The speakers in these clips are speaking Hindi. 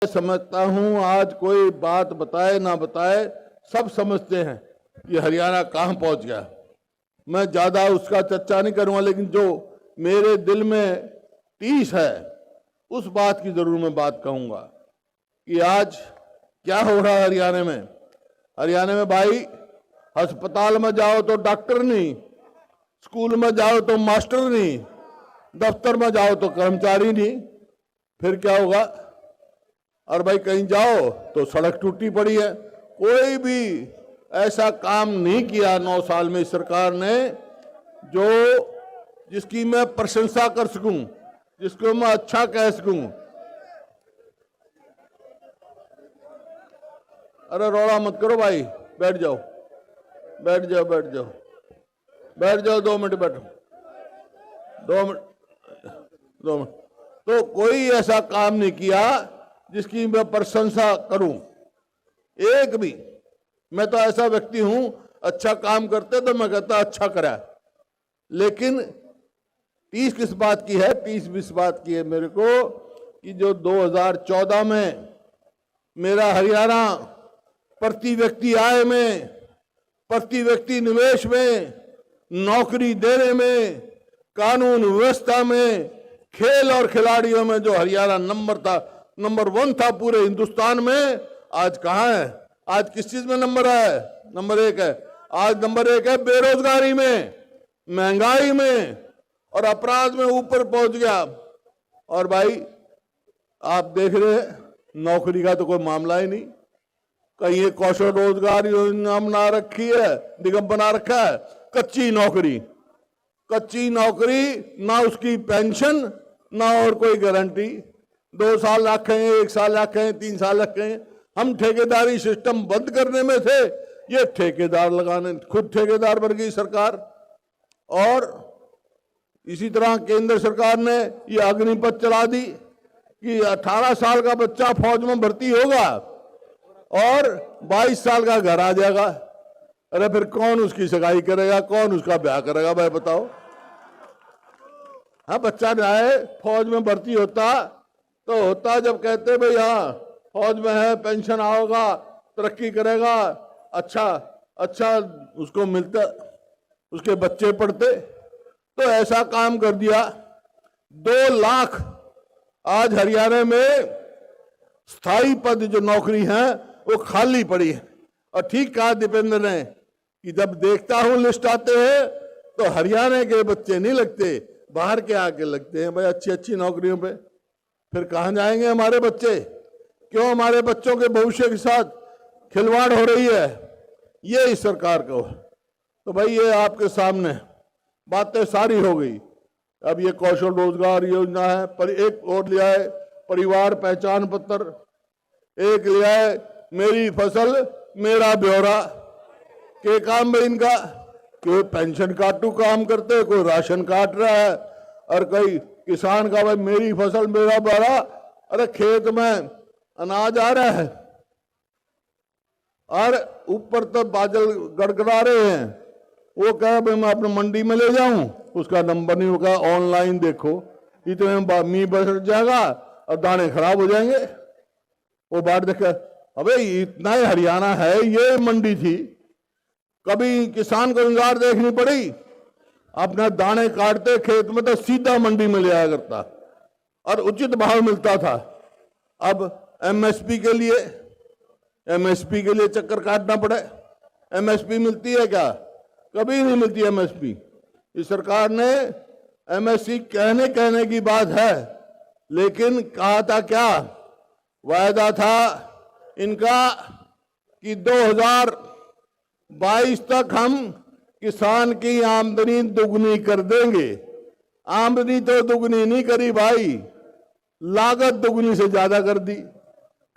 समझता हूं आज कोई बात बताए ना बताए, सब समझते हैं कि हरियाणा कहां पहुंच गया। मैं ज्यादा उसका चर्चा नहीं करूंगा, लेकिन जो मेरे दिल में टीस है उस बात की जरूर मैं बात कहूंगा कि आज क्या हो रहा है हरियाणा में। हरियाणा में भाई, अस्पताल में जाओ तो डॉक्टर नहीं, स्कूल में जाओ तो मास्टर नहीं, दफ्तर में जाओ तो कर्मचारी नहीं, फिर क्या होगा? और भाई कहीं जाओ तो सड़क टूटी पड़ी है। कोई भी ऐसा काम नहीं किया 9 साल में सरकार ने जो जिसकी मैं प्रशंसा कर सकूं, जिसको मैं अच्छा कह सकूं। अरे रोड़ा मत करो भाई, बैठ जाओ बैठ जाओ बैठ जाओ बैठ जाओ, 2 मिनट बैठो, 2 मिनट। तो कोई ऐसा काम नहीं किया जिसकी मैं प्रशंसा करूं, एक भी। मैं तो ऐसा व्यक्ति हूं, अच्छा काम करते तो मैं कहता अच्छा करा। लेकिन 30 किस बात की है, 30-20 बात की है मेरे को कि जो 2014 में मेरा हरियाणा प्रति व्यक्ति आय में, प्रति व्यक्ति निवेश में, नौकरी देने में, कानून व्यवस्था में, खेल और खिलाड़ियों में जो हरियाणा नंबर 1 था पूरे हिंदुस्तान में, आज कहां है? आज किस चीज में नंबर है? नंबर 1 है। आज नंबर 1 है बेरोजगारी में, महंगाई में और अपराध में ऊपर पहुंच गया। और भाई आप देख रहे हैं, नौकरी का तो कोई मामला ही नहीं। कहीं ये कौशल रोजगार योजना बना रखी है, निगम बना रखा है, कच्ची नौकरी, ना उसकी पेंशन, ना और कोई गारंटी। 2 साल रखेंगे, 1 साल रखेंगे, 3 साल रखेंगे। हम ठेकेदारी सिस्टम बंद करने में थे, ये ठेकेदार लगाने, खुद ठेकेदार बन गई सरकार। और इसी तरह केंद्र सरकार ने ये अग्निपथ चला दी कि 18 साल का बच्चा फौज में भर्ती होगा और 22 साल का घर आ जाएगा। अरे फिर कौन उसकी सगाई करेगा, कौन उसका ब्याह करेगा भाई बताओ? हाँ, बच्चा जाए फौज में भर्ती होता तो होता जब कहते भाई हाँ फौज में है, पेंशन आओगा, तरक्की करेगा, अच्छा उसको मिलता, उसके बच्चे पढ़ते। तो ऐसा काम कर दिया। 2 लाख आज हरियाणा में स्थायी पद जो नौकरी है वो खाली पड़ी है। और ठीक कहा दीपेंद्र ने कि जब देखता हूं लिस्ट आते हैं तो हरियाणा के बच्चे नहीं लगते, बाहर के आके लगते हैं भाई अच्छी नौकरियों पे। फिर कहां जाएंगे हमारे बच्चे? क्यों हमारे बच्चों के भविष्य के साथ खिलवाड़ हो रही है? ये इस सरकार को। तो भाई ये आपके सामने बातें सारी हो गई। अब ये कौशल रोजगार योजना है, पर एक और लिया है परिवार पहचान पत्र, एक लिया है मेरी फसल मेरा ब्यौरा। के काम में इनका, कोई पेंशन काटू काम करते, कोई राशन काट रहा है, और कोई किसान का भाई मेरी फसल मेरा ब्यौरा। अरे खेत में अनाज आ रहा है और ऊपर तो बादल गड़गड़ा रहे हैं, वो कह भाई मैं अपने मंडी में ले जाऊं, उसका नंबर नहीं होगा। ऑनलाइन देखो, इतने में मी बस जाएगा और दाने खराब हो जाएंगे। वो बात देखे, अबे इतना ही हरियाणा है, ये मंडी थी, कभी किसान को इंतजार देखनी पड़ी? अपना दाने काटते खेत में तो सीधा मंडी में ले आया करता और उचित भाव मिलता था। अब एमएसपी के लिए चक्कर काटना पड़े। एमएसपी मिलती है क्या? कभी नहीं मिलती एमएसपी। इस सरकार ने एमएसपी कहने की बात है, लेकिन कहा था क्या? वायदा था इनका कि 2022 तक हम किसान की आमदनी दुगनी कर देंगे। आमदनी तो दुगनी नहीं करी भाई, लागत दुगनी से ज्यादा कर दी।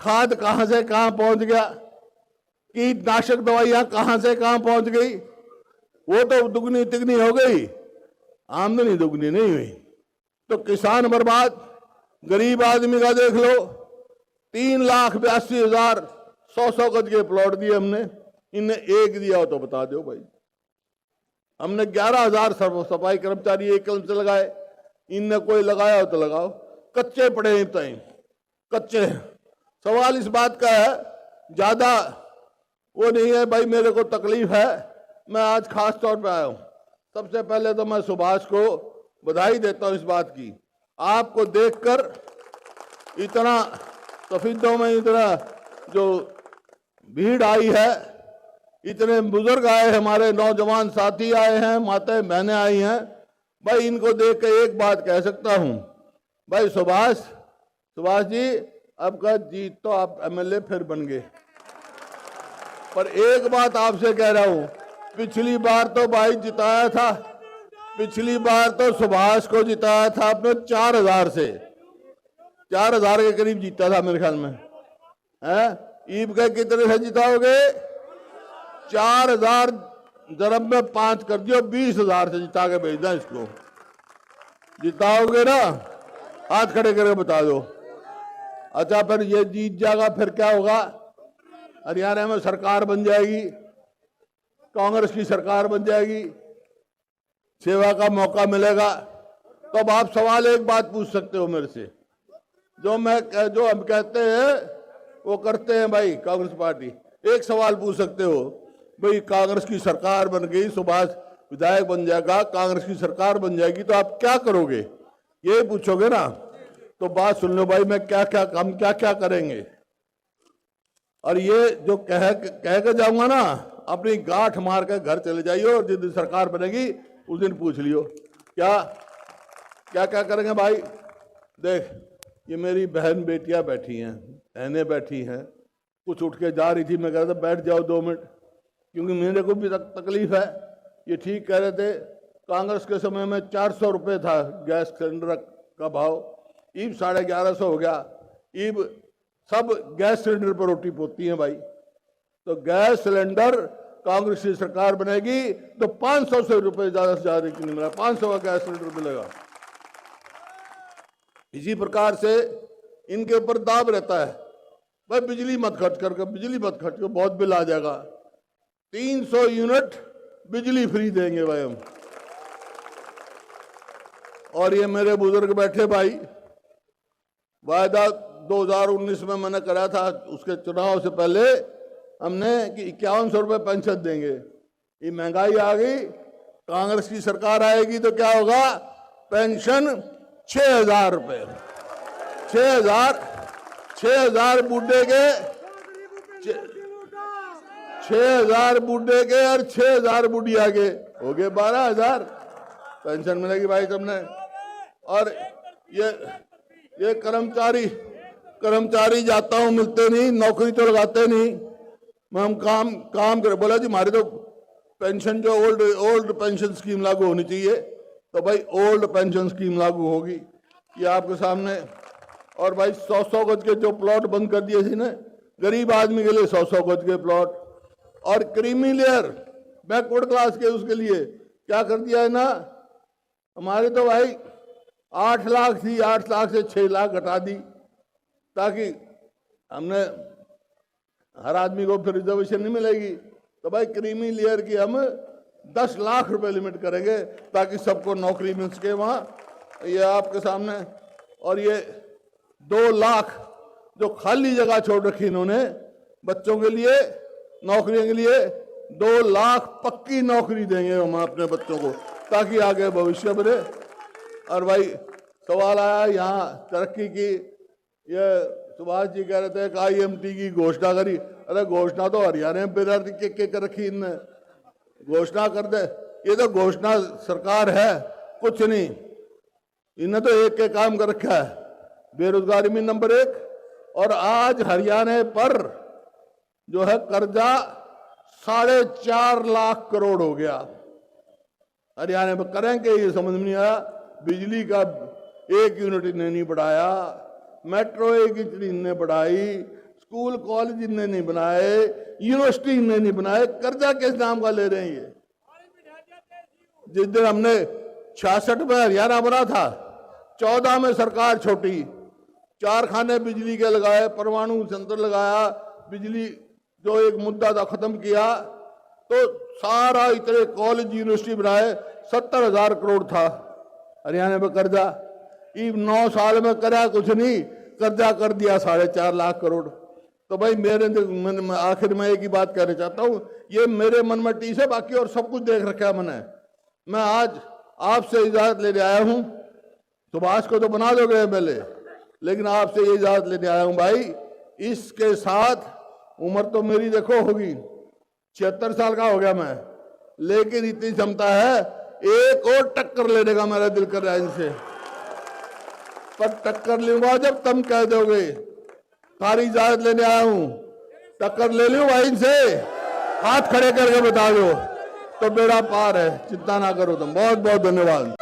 खाद कहां से कहां पहुंच गया, कीटनाशक दवाइयां कहां से कहां पहुंच गई, वो तो दुगनी तिगनी हो गई, आमदनी दुगनी नहीं हुई। तो किसान बर्बाद। गरीब आदमी का देख लो, 3,82,000 100 गज के प्लॉट दिए हमने, इनने एक दिया हो तो बता दो भाई। हमने 11,000 सफाई कर्मचारी एक कलम से लगाए, इनने कोई लगाया हो तो लगाओ। कच्चे पड़े हैं, कच्चे सवाल इस बात का है, ज्यादा वो नहीं है भाई, मेरे को तकलीफ है, मैं आज खास तौर पे आया हूं। सबसे पहले तो मैं सुभाष को बधाई देता हूं इस बात की, आपको देखकर इतना सफीदों में इतना जो भीड़ आई है, इतने बुजुर्ग आए, हमारे नौजवान साथी आए हैं, माताएं बहनें आई हैं भाई, इनको देख के एक बात कह सकता हूं भाई, सुभाष जी आपका जीत तो आप एमएलए फिर बन गए, पर एक बात आपसे कह रहा हूं, पिछली बार तो भाई जिताया था, पिछली बार तो सुभाष को जिताया था आपने 4000 से, 4000 के करीब जीता था मेरे ख्याल में, है ईब के कितने से जिताओगे? 4000 जरब में 5 कर दियो, 20,000 से जिता के भेजना इसको, जिताओगे ना? हाथ खड़े करके बता दो। अच्छा फिर ये जीत जाएगा, फिर क्या होगा? हरियाणा में सरकार बन जाएगी, कांग्रेस की सरकार बन जाएगी, सेवा का मौका मिलेगा। तो अब आप सवाल एक बात पूछ सकते हो मेरे से, जो हम कहते हैं वो करते हैं भाई कांग्रेस पार्टी। एक सवाल पूछ सकते हो भाई, कांग्रेस की सरकार बन गई, सुभाष विधायक बन जाएगा, कांग्रेस की सरकार बन जाएगी, तो आप क्या करोगे, ये पूछोगे ना? तो बात सुन लो भाई, हम क्या क्या करेंगे, और ये जो कह के जाऊंगा ना, अपनी गांठ मार के घर चले जाइयो, और जिस दिन सरकार बनेगी उस दिन पूछ लियो क्या करेंगे भाई। देख, ये मेरी बहन बेटियां बैठी हैं, बहनें बैठी हैं, कुछ उठ के जा रही थी, मैं कह रहा था बैठ जाओ 2 मिनट, क्योंकि मेरे को भी तकलीफ है। ये ठीक कह रहे थे, कांग्रेस के समय में 400 रुपये था गैस सिलेंडर का भाव, ईब 1150 हो गया। ईब सब गैस सिलेंडर पर रोटी पोती हैं भाई, तो गैस सिलेंडर कांग्रेस की सरकार बनेगी तो 500 से रुपये ज्यादा से ज्यादा नहीं मिला, 500 का गैस सिलेंडर मिलेगा। इसी प्रकार से इनके ऊपर दाब रहता है भाई, बिजली मत खर्च कर, बहुत बिल आ जाएगा। 300 यूनिट बिजली फ्री देंगे भाई हम। और ये मेरे बुजुर्ग बैठे भाई, वायदा 2019 में मैंने करा था, उसके चुनाव से पहले हमने कि 5100 रुपये पेंशन देंगे। ये महंगाई आ गई, कांग्रेस की सरकार आएगी तो क्या होगा? पेंशन 6000 रुपये, 6000 बूढ़े के, 6000 बूढ़े के और 6000 बुढ़िया के हो गए 12000 पेंशन मिलेगी भाई तुमने। और ये कर्मचारी जाता हूं, मिलते नहीं, नौकरी तो लगाते नहीं, हम काम कर, बोला जी हमारी तो पेंशन जो ओल्ड पेंशन स्कीम लागू होनी चाहिए, तो भाई ओल्ड पेंशन स्कीम लागू होगी, ये आपके सामने। और भाई 100 गज के जो प्लॉट बंद कर दिए थी ना गरीब आदमी के लिए, 100 गज के प्लॉट, और क्रीमी लेयर बैकवर्ड क्लास के, उसके लिए क्या कर दिया है ना, हमारे तो भाई 8 लाख थी, 8 लाख से 6 लाख घटा दी, ताकि हमने हर आदमी को फिर रिजर्वेशन नहीं मिलेगी, तो भाई क्रीमी लेयर की हम 10 लाख रुपए लिमिट करेंगे ताकि सबको नौकरी मिल सके वहाँ, ये आपके सामने। और ये 2 लाख जो खाली जगह छोड़ रखी इन्होंने बच्चों के लिए, नौकरियों के लिए, 2 लाख पक्की नौकरी देंगे हम अपने बच्चों को, ताकि आगे भविष्य बने। और भाई सवाल आया यहाँ तरक्की की, ये सुभाष जी कह रहे थे कि IMT की घोषणा करी, अरे घोषणा तो हरियाणा में बेदार के कर रखी इनने, घोषणा कर दे, ये तो घोषणा सरकार है कुछ नहीं, इन्हें तो एक काम कर रखा है, बेरोजगारी में नंबर 1, और आज हरियाणा पर जो है कर्जा 4.5 लाख करोड़ हो गया। हरियाणा में करेंगे ये समझ में नहीं आया, बिजली का 1 यूनिट इन्हें नहीं बढ़ाया, मेट्रो 1 यूनिट इन्हें बढ़ाई, स्कूल कॉलेज इन्हें नहीं बनाए, यूनिवर्सिटी इन्हें नहीं बनाए, कर्जा किस नाम का ले रहे हैं ये? जिस दिन हमने 66 में हरियाणा बना था, 14 में सरकार छोटी, 4 खाने बिजली के लगाए, परमाणु संयंत्र लगाया, बिजली जो एक मुद्दा था खत्म किया, तो सारा इतने कॉलेज यूनिवर्सिटी बनाए, 70,000 करोड़ था हरियाणा में कर्जा। 9 साल में करा कुछ नहीं, कर्जा कर दिया 4.5 लाख करोड़। तो भाई आखिर में एक ही बात कहना चाहता हूं, ये मेरे मन में टीस है, बाकी और सब कुछ देख रखा है मैंने। मैं आज आपसे इजाजत लेने आया हूं। सुभाष को तो बना दोगे एमएलए, लेकिन आपसे ये इजाजत लेने आया हूं भाई। इसके साथ उम्र तो मेरी देखो होगी 76 साल का हो गया मैं, लेकिन इतनी क्षमता है एक और टक्कर लेने का मेरा दिल कर रहा है इनसे। पर टक्कर लूंगा जब तुम कह दोगे। सारी इजाजत लेने आया हूं, टक्कर ले लूं भाई इनसे, हाथ खड़े करके बता दो तो बेड़ा पार है। चिंता ना करो तुम। बहुत बहुत धन्यवाद।